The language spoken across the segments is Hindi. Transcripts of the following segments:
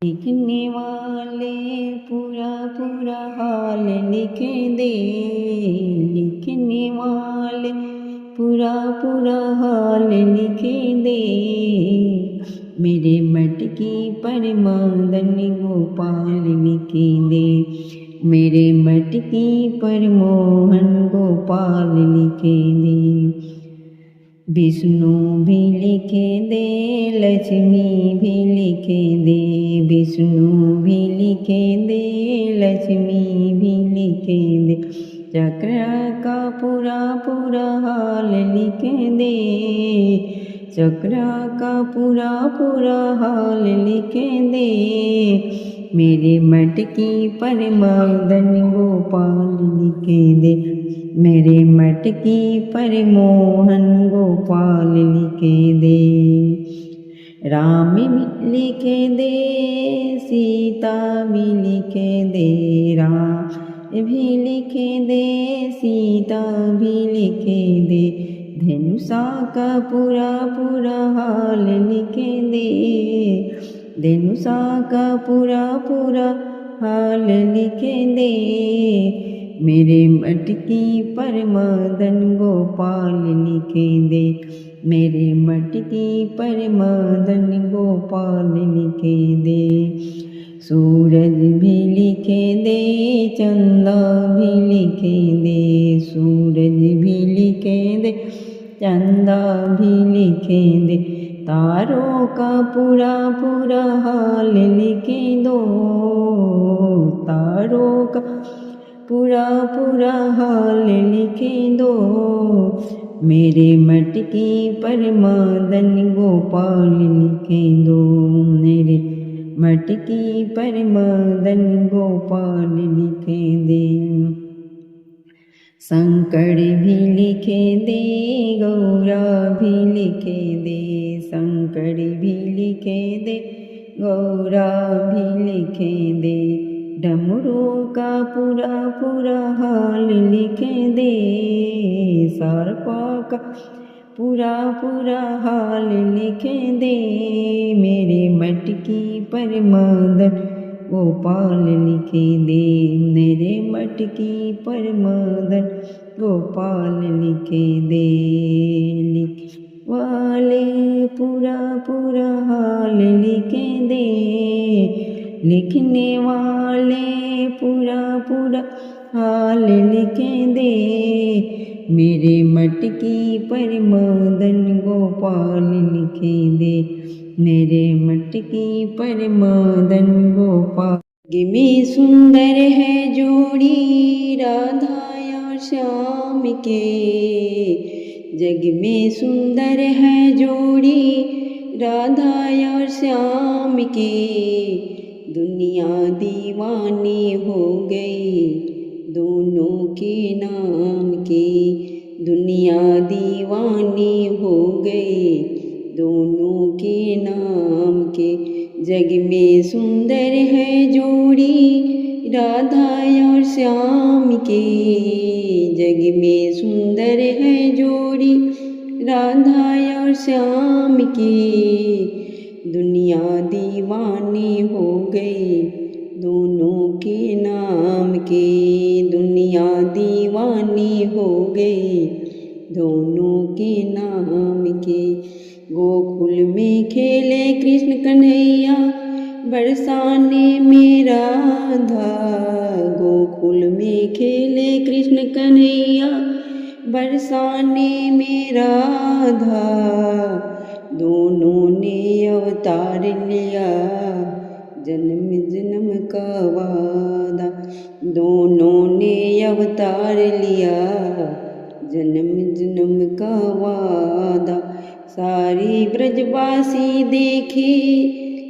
लिखने वाले पूरा पूरा हाल लिख दे। लिखने वाले पूरा पूरा हाल लिख दे। मेरे मटकी पर मदन गोपाल लिख दे। मेरे मटकी पर मोहन गोपाल लिख दे। विष्णु भी लिख दे, लक्ष्मी भी लिख दे। विष्णु भी लिख दे, लक्ष्मी भी लिख दे। चक्र का पूरा पूरा हाल लिख दे। चक्र का पूरा पूरा हाल लिख दे। मेरे मटकी पर मदन गोपाल लिख दे। मेरे मटकी पर मोहन गोपाल लिख दे। राम भी लिख दे, सीता भी लिख दे। राम भी लिख दे, सीता भी लिख दे। धनुषा का पूरा पूरा हाल लिख दे। धनुषा का पूरा पूरा हाल लिख दे। मेरे मटकी पर मदन गोपाल लिख दे। मेरे मटकी पर मदन गोपाल लिख दे। सूरज भी लिख दे, चंदा भी लिख दे। सूरज भी लिख दे, चंदा भी लिख दे। तारों का पूरा पूरा हाल लिख दो। तारों का पूरा पूरा हाल लिख दो। मेरे मटकी पर मदन गोपाल लिख दो। मेरे मटकी पर मदन गोपाल लिख दे। शंकर भी लिख दे, गौरा भी लिख दे। शंकर भी लिख दे, गौरा भी लिख दे। डमरू का पूरा पूरा हाल लिख दे। सर्पा का पूरा पूरा हाल लिख दे। मेरे मटकी पर मदन गोपाल लिख दे। मेरे मटकी पर मदन गोपाल लिख दे। लिख वाले पूरा पूरा हाल लिख दे। लिखने वाले पूरा पूरा हाल लिख दे। मेरे मटकी पर मदन गोपाल लिख दे। मेरे मटकी पर मदन गोपाल। जग में सुंदर है जोड़ी राधा और श्याम के। जग में सुंदर है जोड़ी राधा और श्याम के। दुनिया दीवानी हो गई दोनों के नाम की। दुनिया दीवानी हो गई दोनों के नाम के। जग में सुंदर है जोड़ी राधा और श्याम के। जग में सुंदर है जोड़ी राधा और श्याम की। दुनिया दीवानी हो गई दोनों के नाम के। दुनिया दीवानी हो गई दोनों के नाम के। गोकुल में खेले कृष्ण कन्हैया बरसाने में राधा। गोकुल में खेले कृष्ण कन्हैया बरसाने में राधा। दोनों ने अवतार लिया जन्म जन्म का वादा। दोनों ने अवतार लिया जन्म जन्म का वादा। सारी ब्रजवासी देखे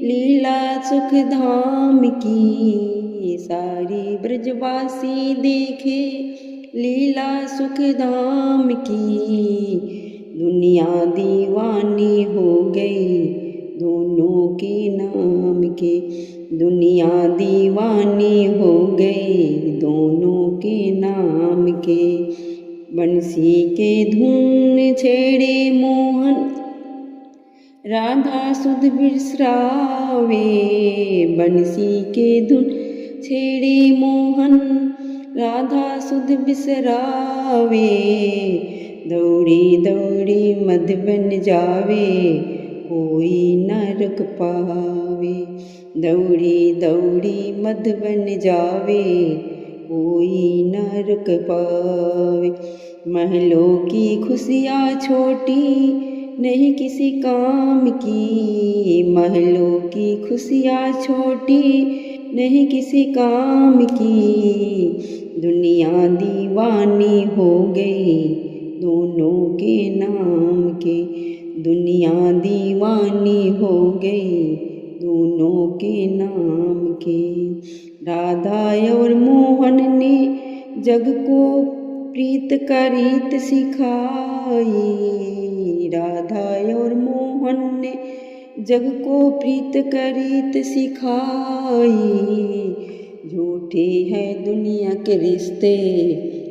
लीला सुख धाम की। सारी ब्रजवासी देखे लीला सुख धाम की। दुनिया दीवानी हो गई दोनों के नाम के। दुनिया दीवानी हो गई दोनों के नाम के। बंसी के धुन छेड़े मोहन राधा सुध बिसरावे, बंसी के धुन छेड़े मोहन। राधा सुध बिसरावे, दौड़ी दौड़ी मधुबन जावे, कोई न रुक पावे। दौड़ी दौड़ी मधुबन जावे, कोई न रुक पावे। महलों की खुशियाँ छोटी, नहीं किसी काम की। महलों की खुशियाँ छोटी, नहीं किसी काम की। दुनिया दीवानी हो गई दोनों के नाम के। दुनिया दीवानी हो गई दोनों के नाम के। राधा और मोहन ने जग को प्रीत का रीत सिखाई। राधा और मोहन ने जग को प्रीत का रीत सिखाई। झूठे है दुनिया के रिश्ते,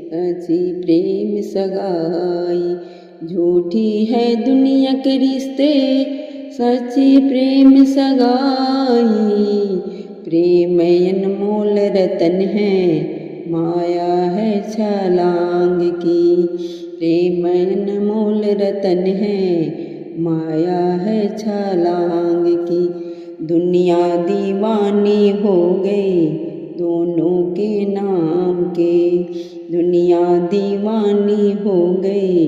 सच्ची प्रेम सगाई। झूठी है दुनिया के रिश्ते, सच्ची प्रेम सगाई। प्रेम अनमोल रतन है, माया है छलांग की। प्रेम अनमोल रतन है, माया है छलांग की। दुनिया दीवानी हो गई दोनों के नाम के। दुनिया दीवानी हो गई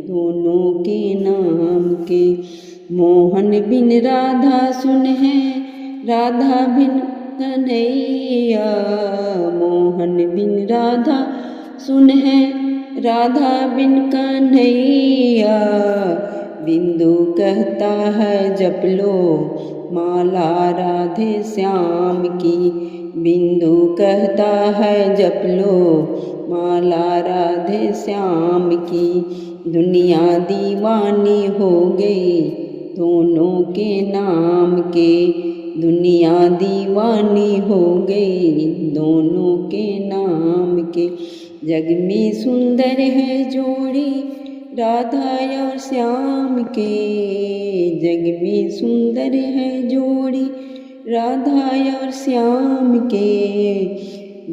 दोनों के नाम के। मोहन बिन राधा सुन है, राधा बिन कन्हैया। मोहन बिन राधा सुन है, राधा बिन कन्हैया। बिंदु कहता है जप लो माला राधे श्याम की। बिंदु कहता है जप लो माला राधे श्याम की। दुनिया दीवानी हो गई दोनों के नाम के। दुनिया दीवानी हो गई दोनों के नाम के। जग में सुंदर है जोड़ी राधा और श्याम के। जग में सुंदर है जोड़ी राधा और श्याम के।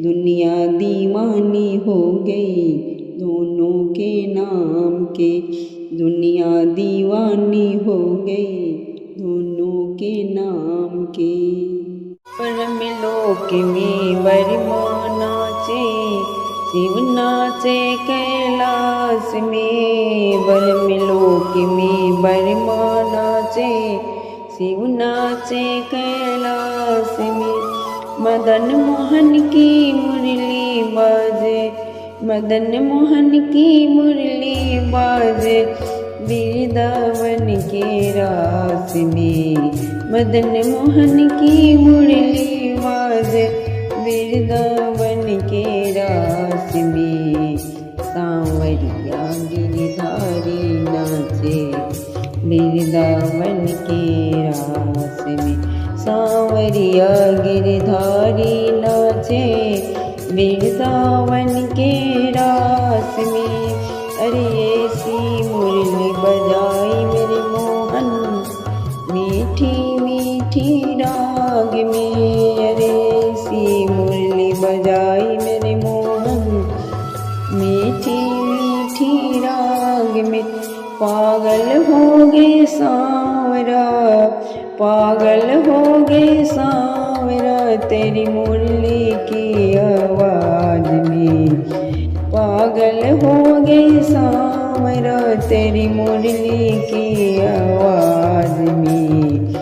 दुनिया दीवानी हो गई दोनों के नाम के। दुनिया दीवानी हो गई दोनों के नाम के। परमलोक में बरमा नाचे, शिव नाचे कैलाश में। परमलोक में बरमा नाचे, शिव नाचे कैलाश में। मदन मोहन की मुरली बाजे, मदन मोहन की मुरली बाजे वृंदावन के रास में। मदन मोहन की मुरली बाजे वृंदावन के रास में। सांवरिया गिरधारी नाचे वृंदावन के रास में। सांवरिया गिरधारी नाचे वृंदावन के रास में। अरे ऐसी मुरली बजाई मेरे मोहन, मीठी मीठी राग में। अरे ऐसी मुरली बजाई मेरे मोहन, मीठी मीठी राग में। पागल हो गए सांवरा, पागल हो गए सांवरा तेरी मुरली की आवाज में। पागल हो गए सांवरा तेरी मुरली की आवाज में।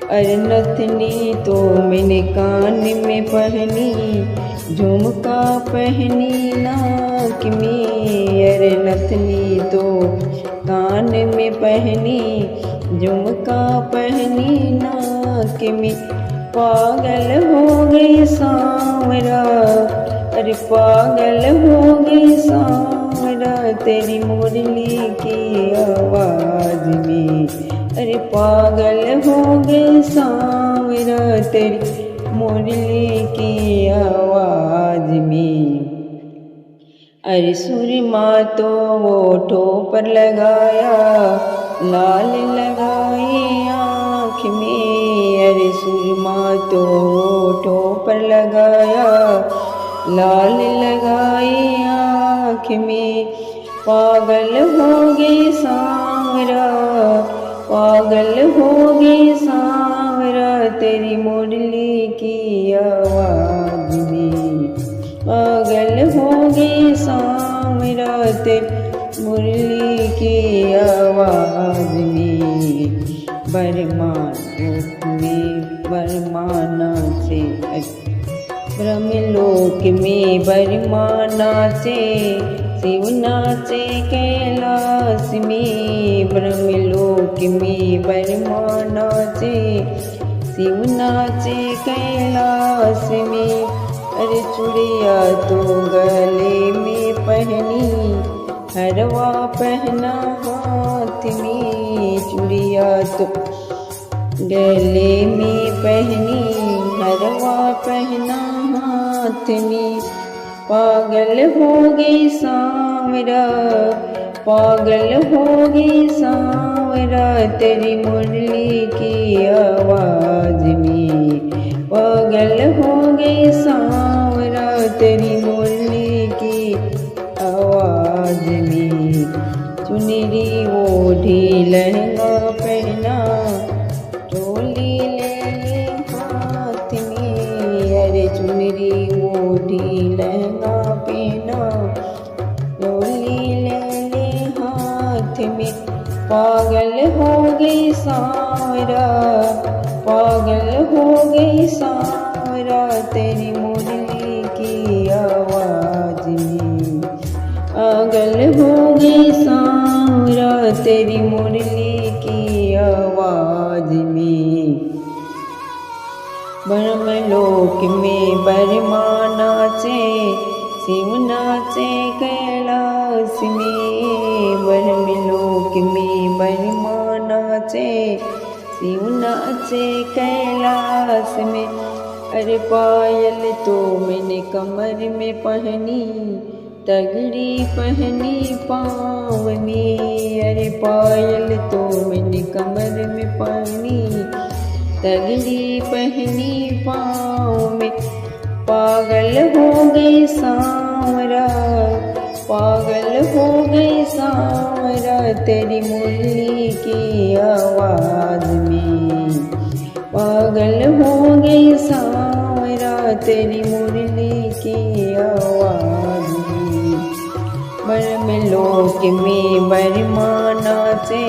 अरे नथनी तो मैंने कान में पहनी, झुमका पहनी नाक में। अरे नथनी तो कान में पहनी, झुमका पहनी नाक में। पागल हो गई सांवरा, अरे पागल हो गई सांवरा तेरी मुरली की आवाज में। अरे पागल हो गई सांवरा तेरी मुरली की आवाज में। अरे सुरमा तो होठों पर लगाया, लाल लगाए आँख में, अरे सुरमा तो होठों पर लगाया, लाल लगाए आँख में। पागल हो गए सांवरा, पागल हो गए सांवरा, तेरी मुरली की आवाज़ में। पागल हो गए सांवरा, तेरी मुरली की आवाज़ में। बरमान में बरमाना से, ब्रह्मलोक में बरमाना से, शिव नाचे कैलाश में। ब्रह्मलोक में बरमाना से, शिव नाचे कैलाश में। अरे चूड़िया तो गले में पहनी, हरवा पहना हाथ में। चूड़िया तो गले में पहनी, हरवा पहना हाथ में। पागल हो गई सांवरा, पागल हो गई सांवरा, तेरी मुरली की आवाज़ में। पागल हो गई सांवरा, तेरी मुरली की आवाज़ में। चुनरी ओढ़ी लहंगा पहना, चोली ले ली हाथ में। अरे चुनरी ओढ़ी लहंगा पहना, चोली ले ली हाथ में। पागल हो गई सांवरा, पागल हो गई सांवरा, तेरी मुरली की आवाज़ में। पागल हो गई सांवरा, तेरी मुरली की आवाज़ में। ब्रह्मलोक में बरमाना से, शिव नाचे कैलाश में। ब्रह्मलोक में बरमाना से, शिव नाचे कैलाश में। अरे पायल तो मैंने कमर में पहनी, तगड़ी पहनी पाँव में। अरे पायल तो मैंने कमर में पहनी, तगड़ी पहनी पाँव में। पागल हो गई सांवरा, पागल हो गई सांवरा, तेरी मुरली की आवाज़ में। पागल हो गई सांवरा, तेरी मुरली की आवाज़ में। ब्रह्मलोक में बरमाना से,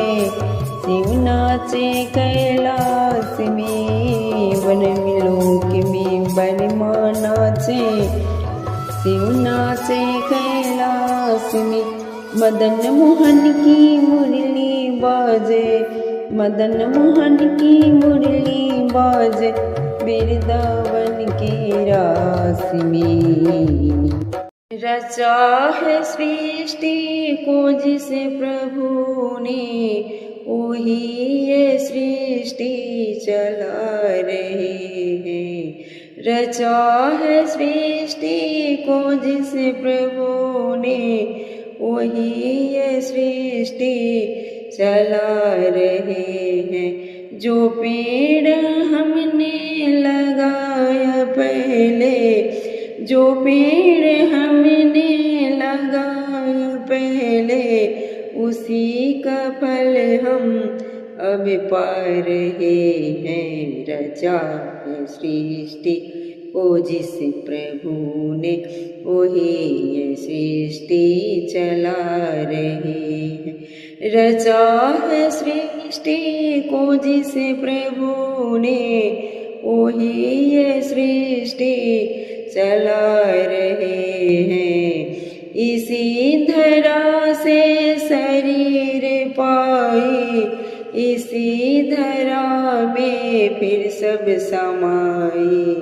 शिव नाचे कैलाश में। ब्रह्मलोक में बरमाना से, शिव नाचे कैलाश में। मदन मोहन की मुरली बाजे, मदन मोहन की मुरली बाजे, वृंदावन के रास में। रचा है सृष्टि को जिस प्रभु ने, वही ये सृष्टि चला रहे हैं। रचा है सृष्टि को जिस प्रभु ने, वही ये सृष्टि चला रहे हैं। जो पेड़ हमने लगाया पहले, जो पेड़ हमने लगाया पहले, उसी का फल हम अब पा रहे हैं। रचा है सृष्टि को जिस प्रभु ने, वही ये सृष्टि चला रहे हैं। रचा है सृष्टि को जिस प्रभु ने, वही ये सृष्टि चला रहे हैं। इसी धरा से शरीर पाई, इसी धरा में फिर सब समाई।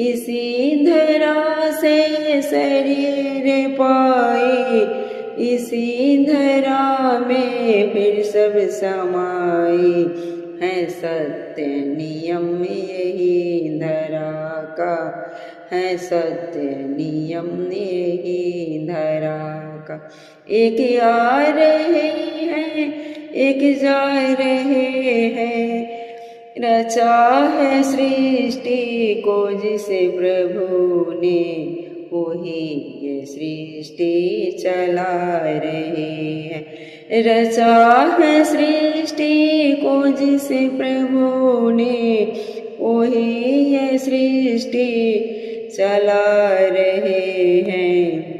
इसी धरा से शरीर पाई, इसी धरा में फिर सब समाई। है सत्य नियम यही धरा का, है सत्य नियम यही धरा का। एक आ रहे हैं एक जा रहे हैं। रचा है सृष्टि को जिसे प्रभु ने, वही ये सृष्टि चला रहे हैं। रचा है सृष्टि को जिसे प्रभु ने, वही ये सृष्टि चला रहे हैं।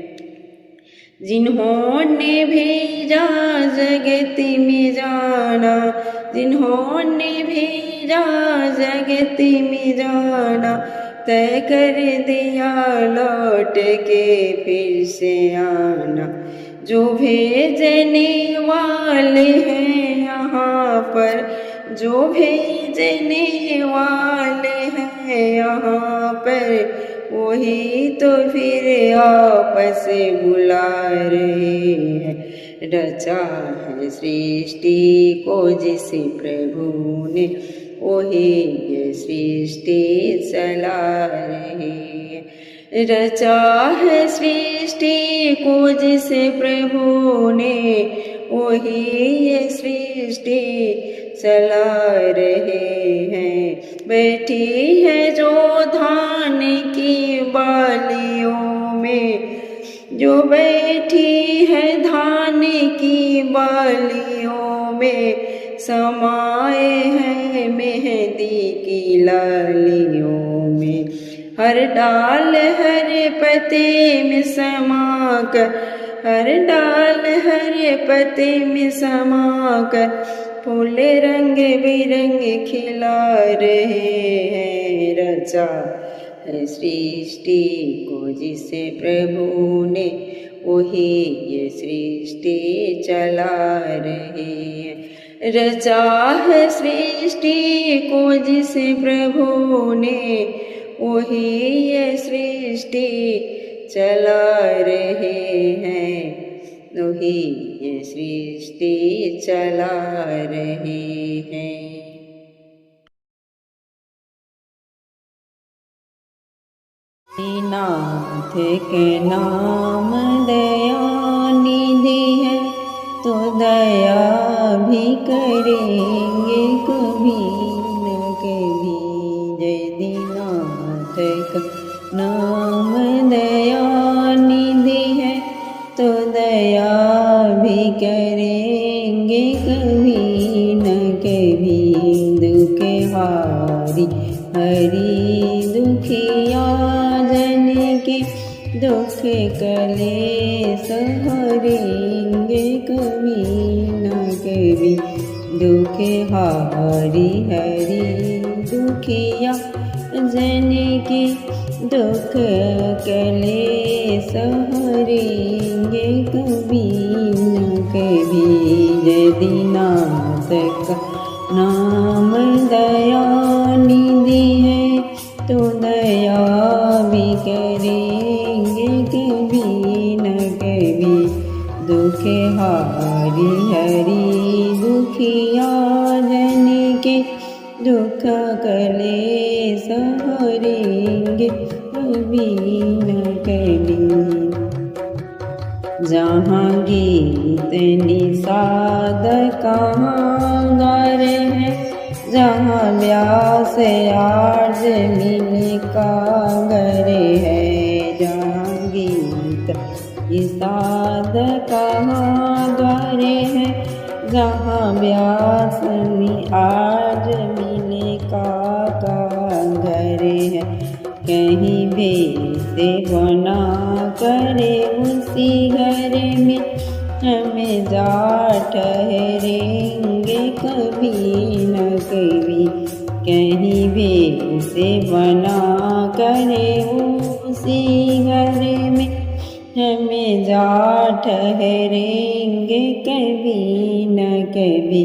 जिन्होंने भेजा जगत में जाना, जिन्होंने भेजा जगत में जाना, तय कर दिया लौट के फिर से आना। जो भेजने वाले हैं यहाँ पर, जो भेजने वाले हैं यहाँ पर, वही तो फिर आपस बुला रहे हैं। रचा है सृष्टि को जिसे प्रभु ने, वही ये सृष्टि चला रहे हैं। रचा है सृष्टि को जिसे प्रभु ने, वही ये सृष्टि चला रहे हैं। बैठी है जो धान की बालियों में, जो बैठी है धान की बालियों में, समाए हैं मेहंदी की लालियों में। हर डाल हर पत्ते में समाकर, हर डाल हर पत्ते में समाकर, फूल रंग बिरंग खिला रहे हैं। रचा है सृष्टि को जिसे प्रभु ने, वही ये सृष्टि चला रहे हैं। रचा है सृष्टि को जिसे प्रभु ने, वही ये सृष्टि चला रहे हैं। वही ये सृष्टि चला रहे हैं। नाथ के नाम दया निधि है, तो दया भी करेंगे कभी न कभी। जय दीनाथ का नाम दया निधि है, तो दया भी करेंगे कभी न कभी। दुख हारी हरि दुखिया जन के, दुख कलेश हरेंगे कभी न कभी। दुख हारी हरि दुखिया जन के, दुख कलेश हरेंगे कभी न कभी। जय दीनाथ का नाम दया निधि है, तो दया भी करेंगे कभी न कभी। दुख हारी हरि दुखिया जन के, दुख कलेश हरेंगे कभी न कभी। जहाँ गीत निषाद कहाँ गा रहे हैं, जहाँ व्यास आर्ज मिल कागर है। जहाँ गीत निषाद कहाँ गा रहे हैं, जहाँ व्यास आर्ज मिल कागर है। कहीं भेद बना करे उसी घर में, हमें जा ठहरेंगे कभी न कभी। कहीं भेद बना करे उसी घर में, हमें जा ठहरेंगे कभी न कभी।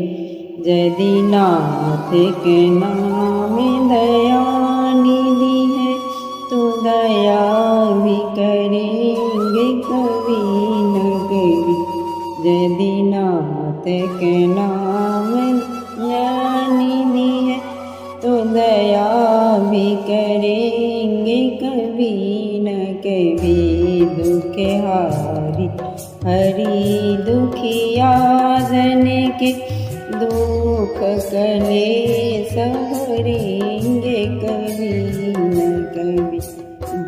जय दीनाथ के नाम दया निधि है, तो दया भी करेंगे कभी न कभी। जय दीनाथ के नाम दया निधि है, तो दया भी करेंगे कभी न कभी। दुख हारी हरि दुखिया जन के, दुख कलेश हरेंगे कभी न कभी।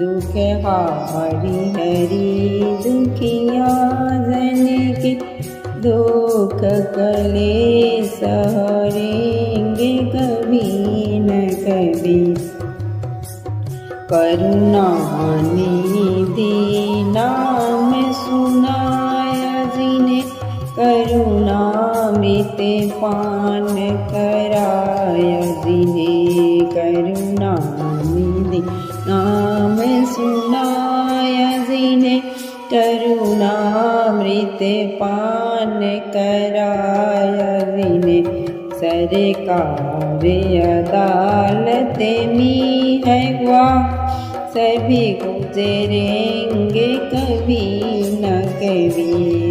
दुख हारी हरि दुखिया जन के, दुख कलेश हरेंगे कभी न कभी। करुणा निधि नाम सुनाया जिन्हें, करुणामृत पान कराया जिन्हें। करुणानिधि नाम सुनाया जिन्हें, करुणामृत पान कराया जिन्हें। सरकार अदालत में है वहाँ, सभी गुजरेंगे कभी न कभी।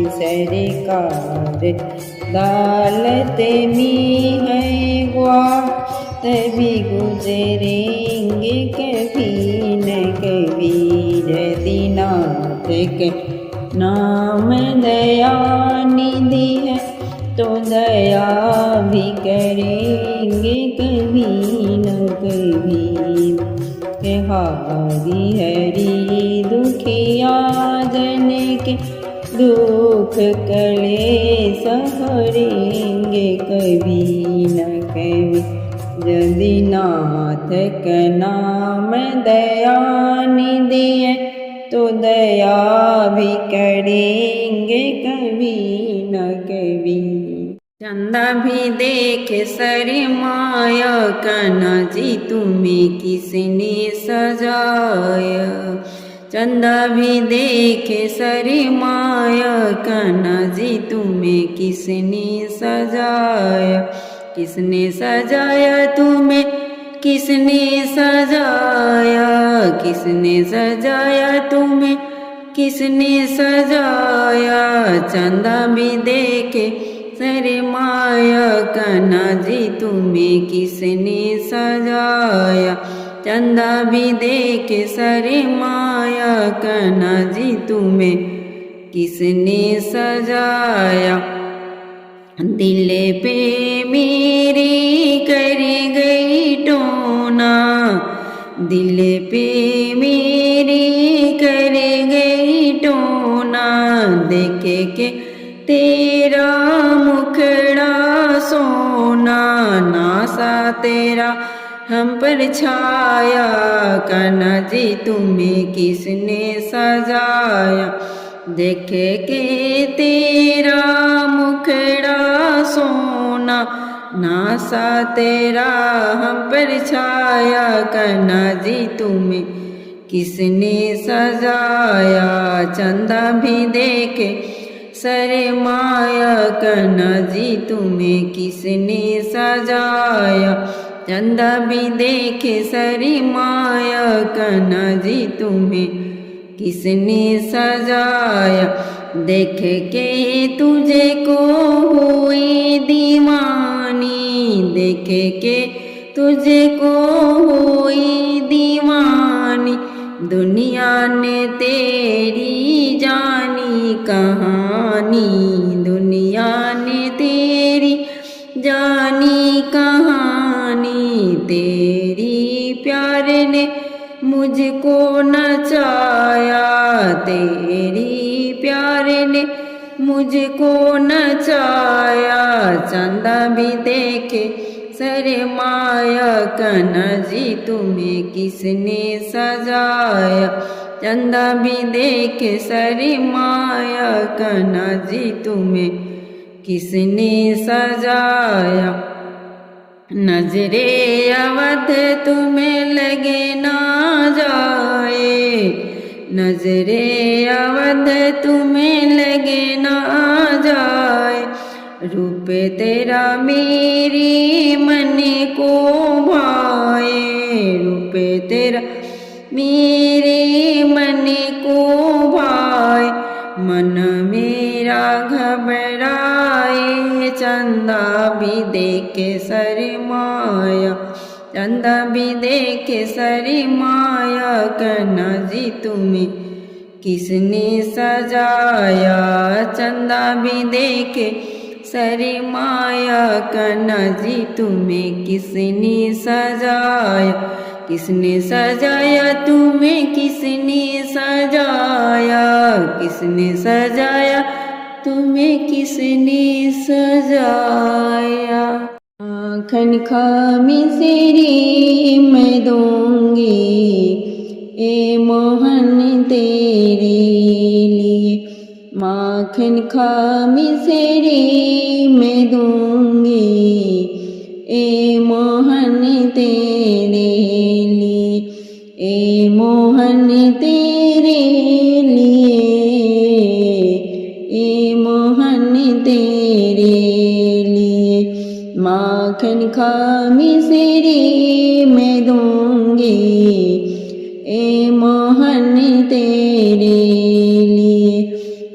सरकार अदालत में है वहाँ, सभी गुजरेंगे कभी न कभी। यदिनाथ के नाम दया निधि है, तो दया भी करेंगे कभी न कभी। हारी हरि दुखिया जन के, दुख कलेश हरेंगे कभी न कभी। यदि नाथ का नाम दया निधि है, तो दया भी करेंगे कभी न कभी। चंदा भी देख शर्माया, कान्हा जी तुम्हें किसने सजाया। चंदा भी देख शर्माया, कान्हा जी तुम्हें किसने सजाया। किसने सजाया तुम्हें, किसने सजाया। किसने सजाया तुम्हें, किसने सजाया। चंदा भी देखे शर्माया, कान्हा जी तुम्हें किसने सजाया। चंदा भी देखे शर्माया, कान्हा जी तुम्हें किसने सजाया। दिल पे मेरे कर गई टोना, दिल पे मेरे कर गई टोना। देखे के तेरा मुखड़ा सोना, नासा तेरा हम पर छाया। कान्हा जी तुम्हें किसने सजाया। देखे के तेरा मुखड़ा सोना, नासा तेरा हम पर छाया। कान्हा जी तुम्हें किसने सजाया। चंदा भी देखे शर्माया, कान्हा जी तुम्हें किसने सजाया। चंदा भी देखे शर्माया, कान्हा जी तुम्हें किसने सजाया। देख के तुझे को हुई दीवानी, देख के तुझे को हुई दीवानी। दुनिया ने तेरी जानी कहानी, दुनिया ने तेरी जानी कहानी। तेरी प्यार ने मुझको नचाया, तेरी प्यार ने मुझको नचाया। चंदा भी देखे शर्माया, कान्हा जी तुम्हें किसने सजाया। चंदा भी देखे शर्माया, कान्हा जी तुम्हें किसने सजाया। नजरे अवध तुम्हें लगे ना जाए, नजरे अवध तुम्हें लगे ना जाए। रूप तेरा मेरे मन को भाए, रूप तेरा मेरे मन को भाए। मन मेरा घबराए, चंदा भी देखे शर्माया। चंदा भी देखे शर्माया, कान्हा जी तुम्हें किसने सजाया। चंदा भी देखे सरमाया करना जी तुम्हें किसने सजाया, किसने सजाया तुम्हें किसने सजाया, किसने सजाया तुम्हें किसने सजाया। माखन खा मिसरी मैं दूंगी ए मोहन तेरे लिए, माखन खा मिसरी मैं दूंगी ए मोहन तेरे लिए, ए मोहन तेरे लिए, ए मोहन तेरे लिए। माखन खा मिसरी मैं दूंगी ए मोहन तेरे लिए,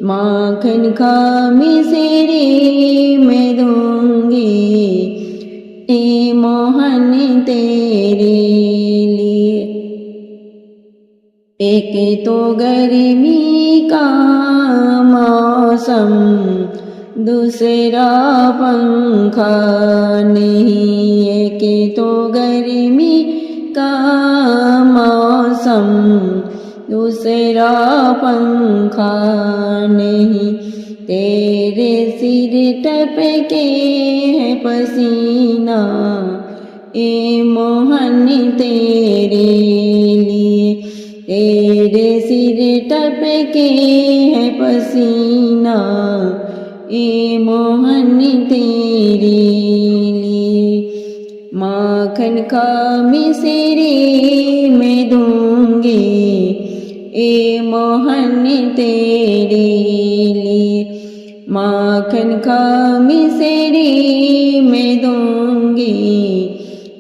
माखन खा मिसरी मैं दूंगी ए मोहन तेरे लिए। एक तो गर्मी का मौसम, दूसरा पंखा नहीं, एक तो गर्मी का मौसम, दूसरा पंखा नहीं, तेरे सिर टपके है पसीना ए मोहन तेरे लिए, तेरे सिर टपके है पसीना ए मोहन तेरे लिए। माखन खा मिसरी मैं दूंगी ए मोहन तेरे लिए, माखन खा मिसरी मैं दूंगी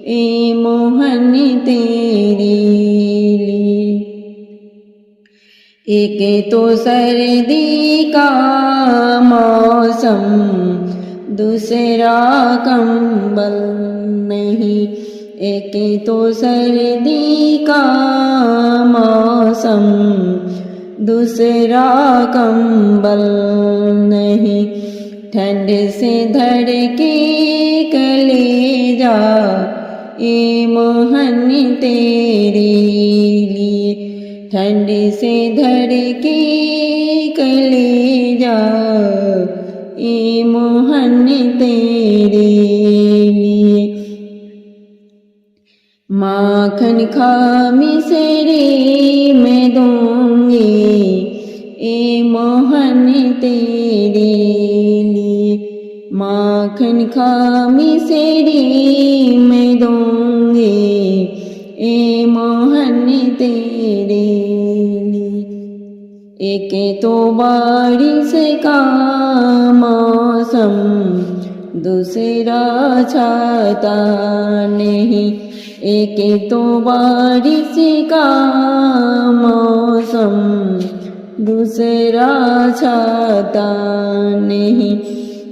ए मोहन तेरे लिए। एक तो सर्दी का मौसम, दूसरा कंबल नहीं, एक तो सर्दी का मौसम, दूसरा कंबल नहीं, ठंड से धड़के कलेजा ए मोहन तेरे लिए, ठंड से धड़के कलेजा ए मोहन तेरे लिए। माखन खा मिसरी मैं दूंगी ए मोहन तेरे लिए, माखन खा मिसरी मैं दूंगी ए मोहन तेरे लिए। एक तो बारिश का मौसम, दूसरा छाता नहीं, एक तो बारिश का मौसम, दूसरा छाता नहीं,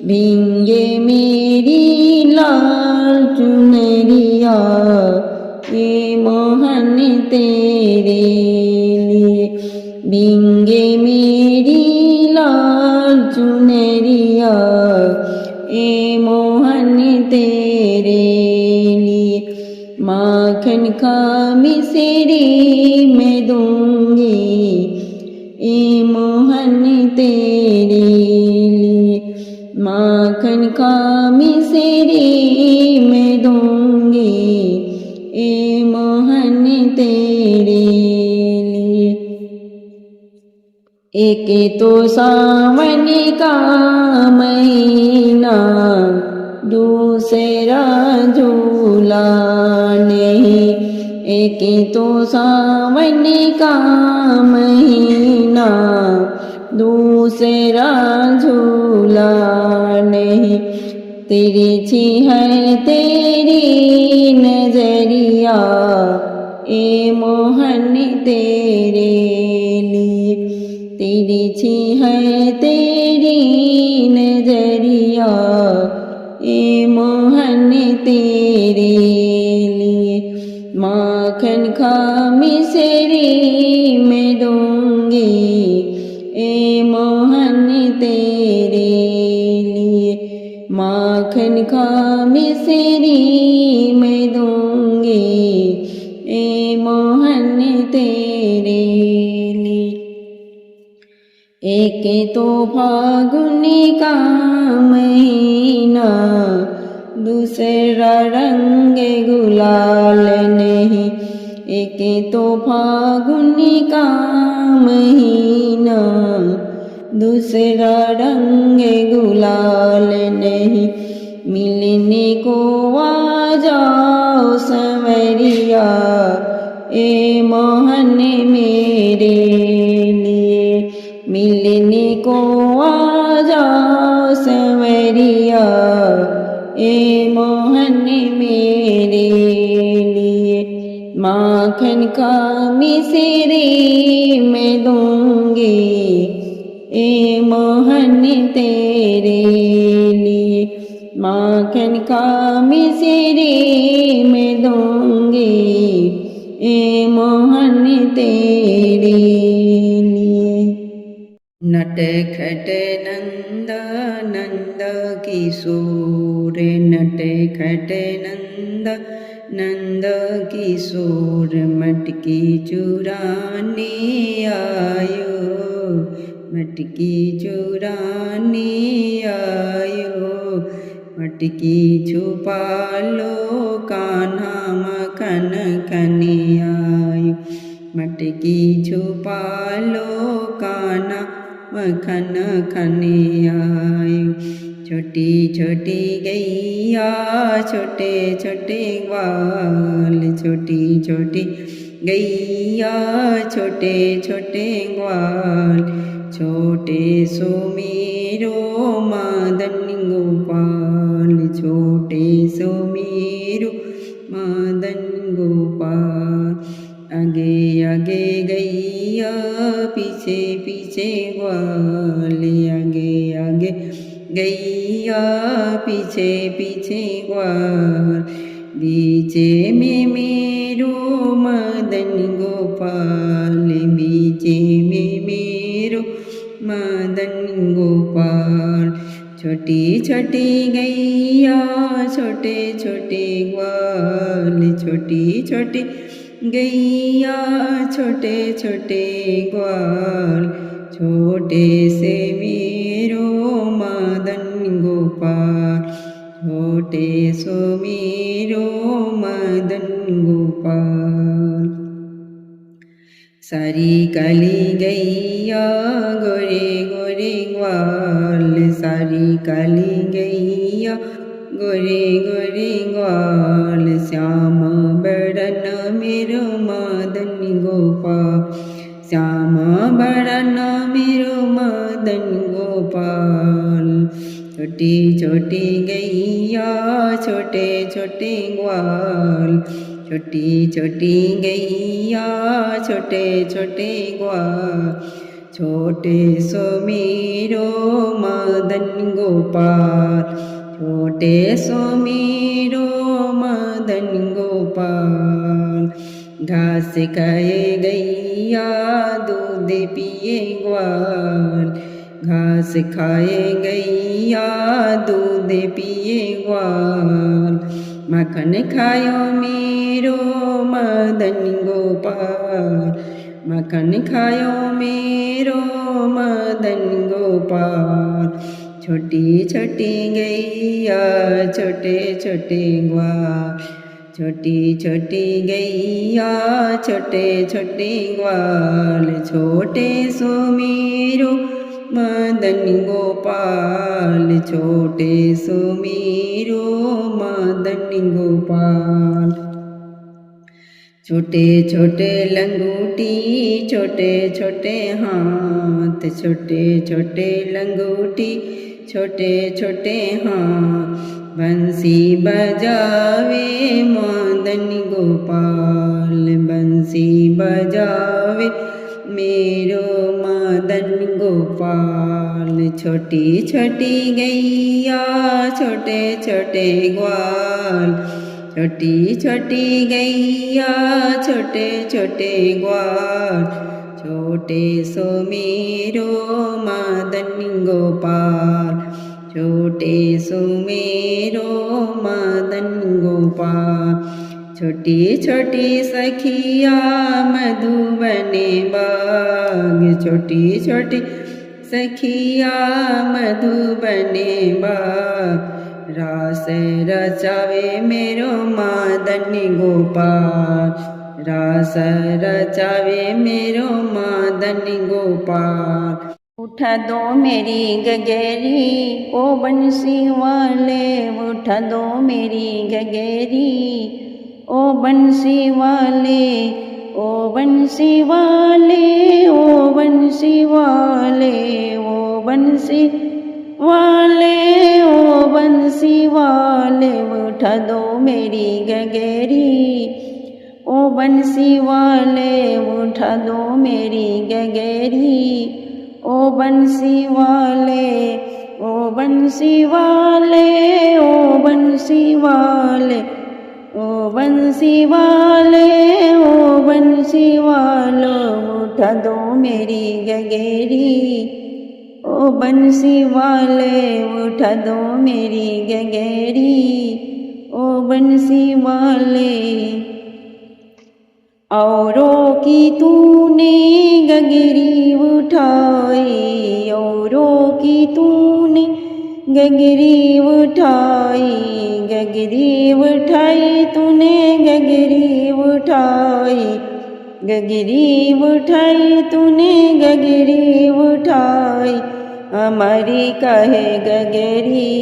भींगे मेरी लाल चुनरिया ए मोहन तेरे लिए, भींगे मेरी लाल चुनरिया ए मोहन तेरे लिए। माखन खा मिसरी मैं दूंगी ए मोहन तेरे लिए, माखन खा मिसरी मैं दूंगी ए मोहन तेरे लिए। एक तो सावन का महीना, दूसरा झूला नहीं, एक तो सावन का महीना, दूसरा झूला नहीं, तिरछी है तेरी नजरिया ए मोहन तेरे लिए, तिरछी है तेरी नजरिया ए मोहन तेरे लिए। माखन खा मिसरी मैं दूंगी ए मोहन तेरे लिए, माखन खा मिश्री मैं दूंगी ए मोहन तेरे लिए। एक तो फागुन का महीना, दूसरा रंग गुलाल नहीं। एक तो फागुन का महीना, दूसरा रंग गुलाल नहीं। मिलने को आ जाओ संवरिया ए मोहन मेरे लिए। मिलने को आ जाओ संवरिया ए मोहन मेरे लिए। माखन का मिश्री मैं दूंगी ए मोहन तेरे लिए। माखन का मिश्री मैं दूंगी ए मोहन तेरे लिए। नटखट नंद नंद किशोर, नटखट नंद नंद किशोर, मटकी चुराने आयो, मटकी चुराने आयो। मटकी छुपा लो कान्हा मखन खाने आयो, मटकी छुपा लो कान्हा मखन खाने आयो। छोटी छोटी गैया छोटे छोटे ग्वाल, छोटी छोटी गैया छोटे छोटे ग्वाल। छोटे सो मेरो मदन गोपाल, छोटे सो मेरो मदन गोपाल। आगे आगे गैया पीछे पीछे ग्वाल, आगे आगे गैया पीछे पीछे ग्वाल। बीचे में मेरो मदन गोपाल, बीचे में मेरो मदन गोपाल। छोटी छोटी गैया छोटे छोटे ग्वाल, छोटी छोटी गैया छोटे छोटे ग्वाल। छोटे से मेरो मदन गोपाल, छोटे सो मेरो मदन गोपाल। सारी काली गैया गोरे गोरे ग्वाल, सारी काली गैया गोरे गोरे ग्वाल। श्याम बरन मेरो मदन गोपाल, श्याम बरन मेरो मदन गोपाल। छोटी छोटी गैया छोटे छोटे ग्वाल, छोटी छोटी गैया छोटे छोटे ग्वाल। छोटे सो मेरो मदन गोपाल, छोटे सो मेरो मदन गोपाल। घास खाए गैया दूध पिए ग्वाल, घास खाए गैया दूध पिए ग्वाल। मखन खायो मेरो मदन गोपाल, मखन खायो मेरो मदन गोपाल। छोटी छोटी गैया छोटे छोटे ग्वाल, छोटी छोटी गैया छोटे छोटे ग्वाल। छोटे सो मेरो मदन गोपाल, छोटे सो मेरो मदन गोपाल। छोटे छोटे लंगूटी छोटे छोटे हाथ, छोटे छोटे लंगूटी छोटे छोटे हाथ। बंसी बजावे मदन गोपाल, बंसी बजावे मेरो मदन गोपाल। छोटी छोटी गैया छोटे छोटे ग्वाल, छोटी छोटी गैया छोटे छोटे ग्वाल। छोटे सो मेरो मदन गोपाल, छोटे सुमेरो मदन गोपाल। छोटी छोटी सखिया मधुबने बाग, छोटी छोटी सखिया मधुबने बाग। रास रचावे मेरो मदन गोपाल, रास रचावे मेरो मदन गोपाल। उठा दो मेरी गगेरी ओ बंसी वाले, उठा दो मेरी गगेरी ओ बंसी वाले, ओ बंसी वाले, ओ बंसी वाले, ओ बंसी वाले, ओ बंसी वाले। उठा दो मेरी गगेरी ओ बंसी वाले, उठा दो मेरी गगेरी ओ बंसी वाले, ओ बंसी वाले, ओ बंसी वाले, ओ बंसी वाले, ओ बंसी वालो। उठा दो मेरी गगेरी ओ बंसी वाले, उठा दो मेरी गगेरी ओ बंसी वाले। औरों की तूने गगरी उठाई, औरों की तूने गगरी उठाई, गगरी उठाई तूने गगरी उठाई, गगरी उठाई तूने गगरी उठाई। हमारी कहे गगरी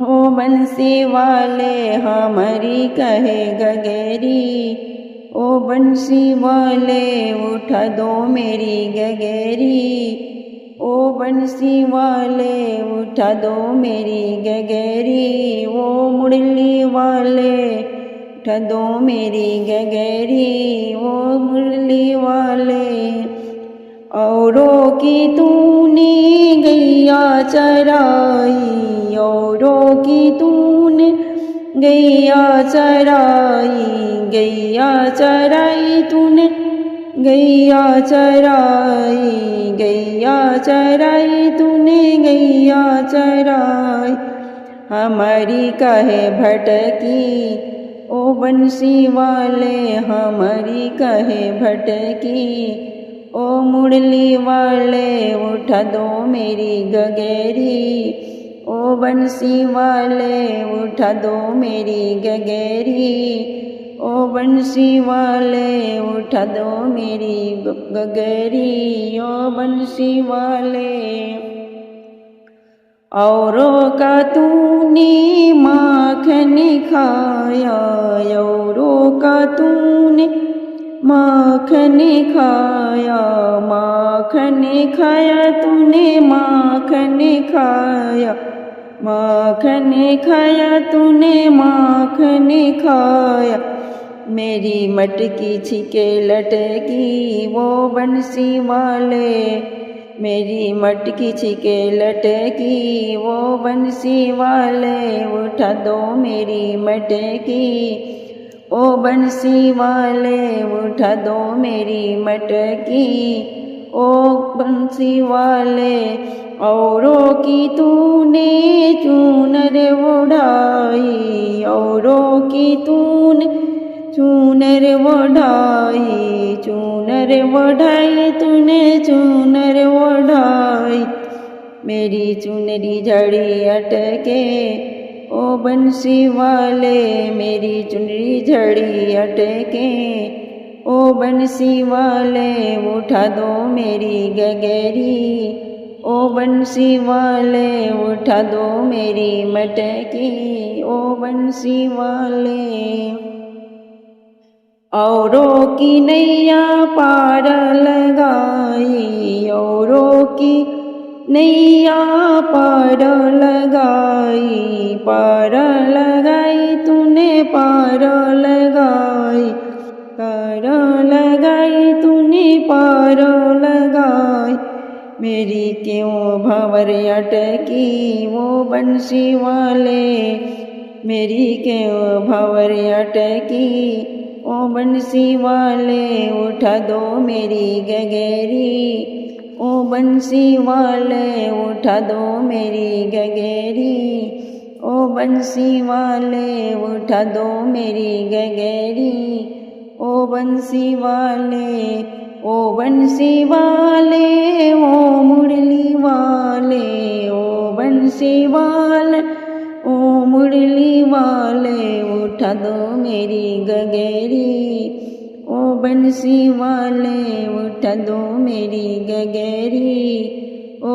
ओ बंसी वाले, हमारी कहे गगरी ओ बंसी वाले। उठा दो मेरी गगेरी ओ बंसी वाले, उठा दो मेरी गगेरी ओ मुरली वाले, उठा दो मेरी गगेरी ओ मुरली वाले। औरों की तूने गैया चराई, औरों की तूने गैया चराई, गैया चराई तूने गैया चराई, गैया चराई तूने गैया चराई। हमारी कहे भटकी ओ बंसी वाले, हमारी कहे भटकी ओ मुरली वाले। उठा दो मेरी गगेरी ओ बंसी वाले, उठा दो मेरी गगेरी ओ बंसी वाले। उठा दो मेरी गगेरी ओ बंसी वाले। औरों का तूने माखन खाया, औरों का तूने माखन खाया, माखन खाया तूने माखन खाया, माखन खाया तूने माखन खाया। मेरी मटकी छिके लटकी वो बंसी वाले, मेरी मटकी छिके लटकी वो बंसी वाले। उठा दो मेरी मटकी ओ बंसी वाले, उठा दो मेरी मटकी ओ बंसी वाले। औरों की तूने चूनर ओढ़ाई, औरों की तूने चूनर ओढ़ाई, चूनर ओढ़ाई तूने चूनर ओढ़ाई। मेरी चुनरी झड़ी अटके ओ बंसी वाले, मेरी चुनरी झड़ी अटके ओ बंसी वाले। उठा दो मेरी गगेरी ओ बंसी वाले, उठा दो मेरी मटकी ओ बंसी वाले। औरों की नैया पार लगाई, औरों की नैया पार लगाई, पार लगाई तूने पार लगाई, पार लगाई तूने पार लगाई। मेरी क्यों भंवर अटकी वो बंसी वाले, मेरी क्यों भंवर अटकी ओ बंसी वाले। उठा दो मेरी गगेरी ओ बंसी वाले उठा दो मेरी गगेरी, ओ बंसी वाले उठा दो मेरी गगेरी, ओ बंसी वाले, ओ बंसी वाले, ओ मुरली वाले, ओ बंसी वाले, ओ मुरली वाले उठा दो मेरी गगेरी, ओ बंसी वाले उठा दो मेरी गगेरी, ओ